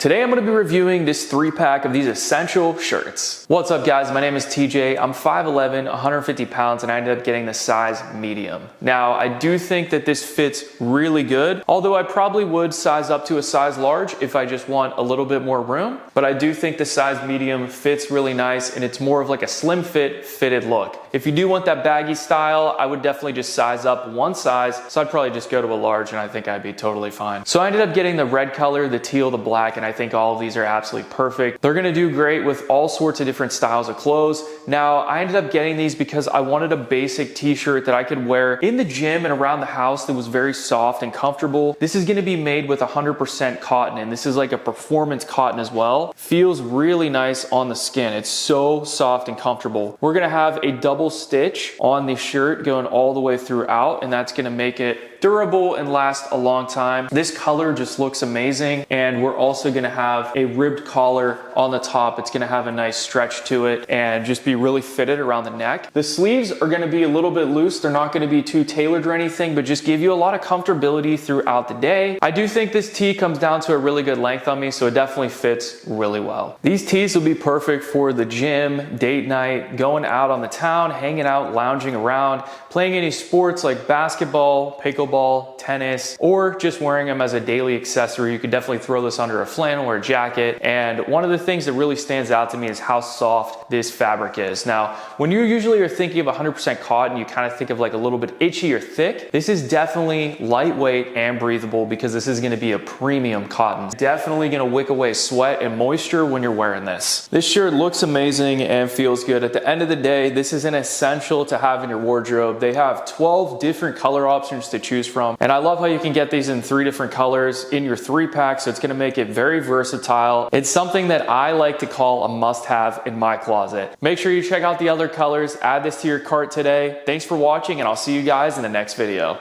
Today I'm going to be reviewing this 3-pack of these essential shirts. What's up guys, my name is TJ, I'm 5'11", 150 pounds, and I ended up getting the size medium. Now I do think that this fits really good, although I probably would size up to a size large if I just want a little bit more room, but I do think the size medium fits really nice and it's more of like a slim fit, fitted look. If you do want that baggy style, I would definitely just size up one size, so I'd probably just go to a large and I think I'd be totally fine. So I ended up getting the red color, the teal, the black, and I think all of these are absolutely perfect. They're gonna do great with all sorts of different styles of clothes. Now, I ended up getting these because I wanted a basic t-shirt that I could wear in the gym and around the house that was very soft and comfortable. This is gonna be made with 100% cotton, and this is like a performance cotton as well. Feels really nice on the skin. It's so soft and comfortable. We're gonna have a double stitch on the shirt going all the way throughout, and that's gonna make it durable and last a long time. This color just looks amazing, and we're also gonna have a ribbed collar on the top. It's gonna have a nice stretch to it and just be really fitted around the neck. The sleeves are gonna be a little bit loose. They're not gonna be too tailored or anything, but just give you a lot of comfortability throughout the day. I do think this tee comes down to a really good length on me, so it definitely fits really well. These tees will be perfect for the gym, date night, going out on the town, hanging out, lounging around, playing any sports like basketball, pickleball, tennis, or just wearing them as a daily accessory. You could definitely throw this under a flannel or a jacket. And one of the things that really stands out to me is how soft this fabric is. Now, when you usually are thinking of 100% cotton, you kind of think of like a little bit itchy or thick. This is definitely lightweight and breathable because this is going to be a premium cotton. Definitely going to wick away sweat and moisture when you're wearing this. This shirt looks amazing and feels good. At the end of the day, this is an essential to have in your wardrobe. They have 12 different color options to choose from, and I love how you can get these in 3 different colors in your 3-pack, so it's going to make it very versatile. It's something that I like to call a must-have in my closet. Make sure you check out the other colors, add this to your cart today. Thanks for watching, and I'll see you guys in the next video.